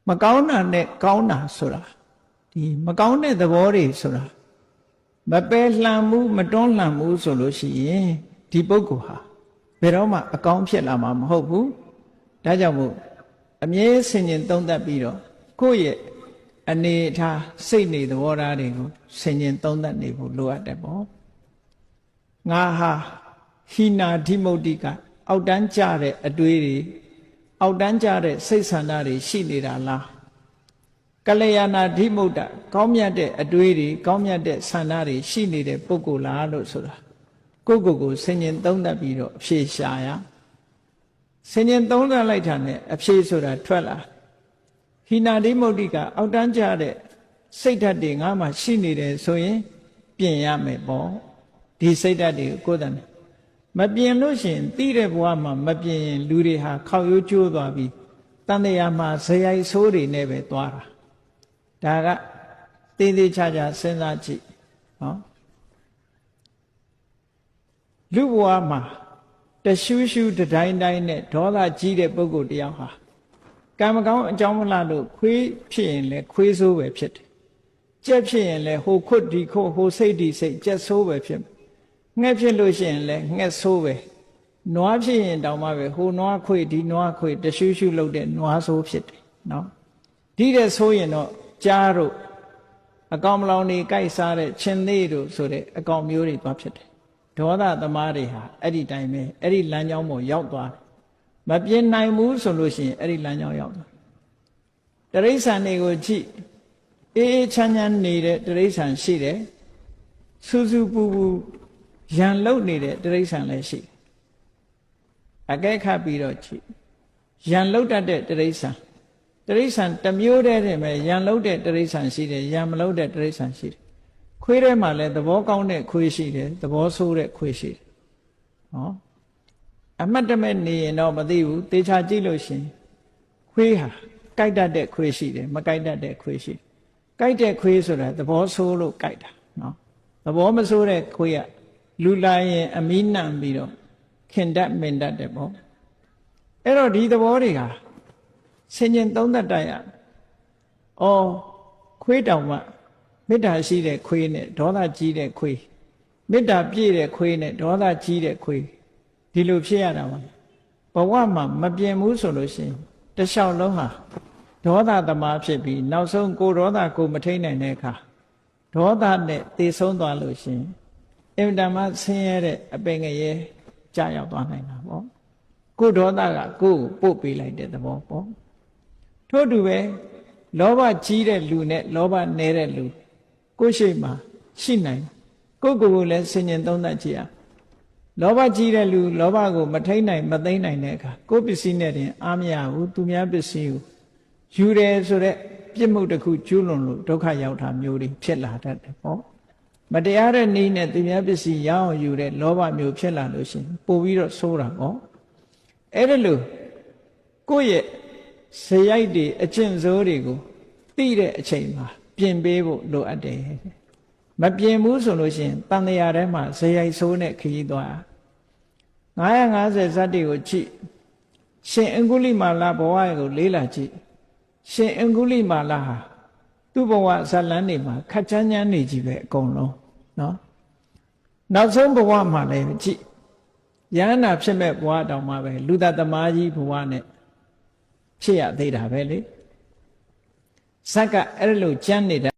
မကောင်းတာနဲ့ကောင်းတာဆိုတာဒီမကောင်းတဲ့သဘောတွေဆိုတာမပယ်လှန်မှုမတွန်းလှန်မှုဆိုလို့ရှိရင်ဒီပုဂ္ဂိုလ်ဟာဘယ်တော့မှအကောင်းဖြစ်လာမှာမဟုတ်ဘူးဒါကြောင့်မို့အမြဲဆင်ခြင်သုံးသပ်ပြီးတော့ကိုယ့်ရဲ့အနေထားစိတ်နေသဘောထားတွေကိုဆင်ခြင်သုံးသပ်နေဖို့လိုအပ်တယ်ပေါ့ငါဟာဟိနာဓိမုတ်တိကအောက်တန်းကြတဲ့အတွေးတွေအောက်တန်းကြတဲ့စိတ်ဆန္ဒတွေရှိနေတာလားကလျာဏဓိမုတ်တကောင်းမြတ်တဲ့အတွေးတွေကောင်းမြတ်တဲ့ဆန္ဒတွေရှိနေတဲ့ပုဂ္ဂိုလ်လားလို့ဆိုတာကိုယ့်ကိုယ်ဆင်ခြင်သုံးသပ်ပြီးတော့အဖြေရှာရဆင်ခြင်သုံးသပ်လိုက်တာနဲ့အဖြေဆိုတာထွက်လာဟိနာဓိမုတ်တိကအောက်တန်းကြတဲ့စိတ်ဓာတ်တွေငါမှရှိနေတယ်ဆိုရင်ပြင်ရမယ်ပေါ့ဒီစိတ်ဓာတ်တွေကိုယ်တိုင်မပြင်လို့ရှိရင်သိတဲ့ဘဝမှာမပြင်ရင်လူတွေဟာခောက်ရိုးကျိုးသွားပြီးတန်တရားမှာဇယိုက်ဆိုးတွေနဲ့ပဲသွားတာဒါကသေးသေးချာချာစဉ်းစားကြည့်နော်လူဘဝမှာတရှူးရှူးတတိုင်းတိုင်းနဲ့ဒေါသကြီးတဲ့ပုဂ္ဂိုလ်တယောက်ဟာကံမကောင်းအကြောင်းမလှလို့ခွေးဖြစ်ရင်လည်းခွေးဆိုးပဲဖြစ်တယ်ကြက်ဖြစ်ရင်လည်းဟိုခွတ်ဒီခွတ်ဟိုစိတ်ဒီစိတ်ကြက်ဆိုးပဲဖြစ်ငှက်ဖြစ်လို့ရှိရင်လည်းငှက်ဆိုးပဲနွားဖြစ်ရင်တောင်မှပဲဟိုနွားခွေဒီနွားခွေတရှူးရှူးလုပ်တဲ့နွားဆိုးဖြစ်တယ်နော်ဒီတဲ့ဆိုရင်တော့ကြားတို့အကောင်မလောင်နေကြိုက်စားတဲ့ချင်းသေးတို့ဆိုတဲ့အကောင်မျိုးတွေသွားဖြစ်တယ်ဒေါသသမားတွေဟာအဲ့ဒီတိုင်းပဲအဲ့ဒီလမ်းကြောင်းပေါ်ရောက်သွားတယ်မပြင်းနိုင်ဘူးဆိုလို့ရှိရင်အဲ့ဒီလမ်းကြောင်းရောက်သွားတရိษံတွေကိုကြည့်အေးအေးချမ်းချမ်းနေတဲ့တရိษံရှိတယ်စူးစူးပူပူရန်လုံနေတဲ့တရိษံလည်းရှိတယ်အကဲခတ်ပြီးတော့ကြည့်ရန်လုံတတ်တဲ့တရိษံတစ်မျိုးတည်းတည်းပဲရန်လုံတဲ့တရိษံရှိတယ်ရန်မလုံတဲ့တရိษံရှိတယ်ခွေးထဲမှာလည်းသဘောကောင်းတဲ့ခွေးရှိတယ်သဘောဆိုးတဲ့ခွေးရှိတယ်နော်အမှတ်တမဲ့နေရင်တော့မသိဘူးသေချာကြည့်လို့ရှိရင်ခွေးဟာကြိုက်တတ်တဲ့ခွေးရှိတယ်မကြိုက်တတ်တဲ့ခွေးရှိတယ်ကြိုက်တဲ့ခွေးဆိုတာသဘောဆိုးလို့ကြိုက်တာနော်သဘောမဆိုးတဲ့ခွေးကလူလာရင်အမီးနှံပြီးတော့ခင်တတ်မင်တတ်တယ်ပေါ့အဲ့တော့ဒီသဘောတွေကဆင်ခြင်သုံးသပ်တတ်ရအော်ခွေးတောင်မှမေတ္တာရှိတဲ့ခွေးနဲ့ဒေါသကြီးတဲ့ခွေးမေတ္တာပြည့်တဲ့ခွေးနဲ့ဒေါသကြီးတဲ့ခွေးဒီလိုဖြစ်ရတာပါဘဝမှာမပြင်းဘူးဆိုလို့ရှိရင်တလျှောက်လုံးဟာဒေါသသမားဖြစ်ပြီးနောက်ဆုံးကိုဒေါသကိုမထိန်နိုင်တဲ့အခါဒေါသနဲ့သေဆုံးသွားလို့ရှိရင်အင်တမဆင်းရဲတဲ့အပင်ငရဲကြာရောက်သွားနိုင်တာပေါ့ကိုဒေါသကကိုယ်ကိုပို့ပေးလိုက်တဲ့သဘောပေါ့ထို့တူပဲလောဘကြီးတဲ့လူနဲ့လောဘနည်းတဲ့လူကိုယ်ရှိမှရှိနိုင်ကိုယ့်ကိုယ်ကိုလည်းဆင်ញင်သုံးသပ်ကြည့်ရလောဘကြီးတဲ့လူလောဘကိုမထိန်နိုင်မသိမ့်နိုင်တဲ့အခါကိုယ်ပစ္စည်းနဲ့တင်အားမရဘူးသူများပစ္စည်းကိုယူတယ်ဆိုတဲ့ပြစ်မှုတစ်ခုကျူးလွန်လို့ဒုက္ခရောက်တာမျိုးတွေဖြစ်လာတတ်တယ်ပေါ့မတရားတဲ့နည်းနဲ့သူများပစ္စည်းရအောင်ယူတဲ့လောဘမျိုးဖြစ်လာလို့ရှိရင်ပို့ပြီးတော့ဆိုးတာပေါ့အဲ့ဒါလို့ကိုယ့်ရဲ့ဇယိုက်တွေအကျင့်စိုးတွေကိုသိတဲ့အချိန်မှာပြင်ပေးဖို့လိုအပ်တယ်မပြင်ဘူးဆိုလို့ရှိရင်တန်တရားထဲမှာဇယိုက်ဆိုးနဲ့ခရီးသွား950ဇတ်တွေကိုကြည့်ရှင်အင်္ဂုလိမာလဘဝကိုလေးလာကြည့်ရှင်အင်္ဂုလိမာလဟာသူ့ဘဝဇလန်းနေမှာခက်ချမ်းချမ်းနေကြည့်ပဲအကုန်လုံးနော်နောက်ဆုံးဘဝမှာလည်းကြည့်ယန္နာဖြစ်မဲ့ဘဝတောင်မှပဲလူသားသမားကြီးဘဝနဲ့ဖြစ်ရသေးတာပဲလေဇက်ကအဲ့လိုကြမ်းနေတာ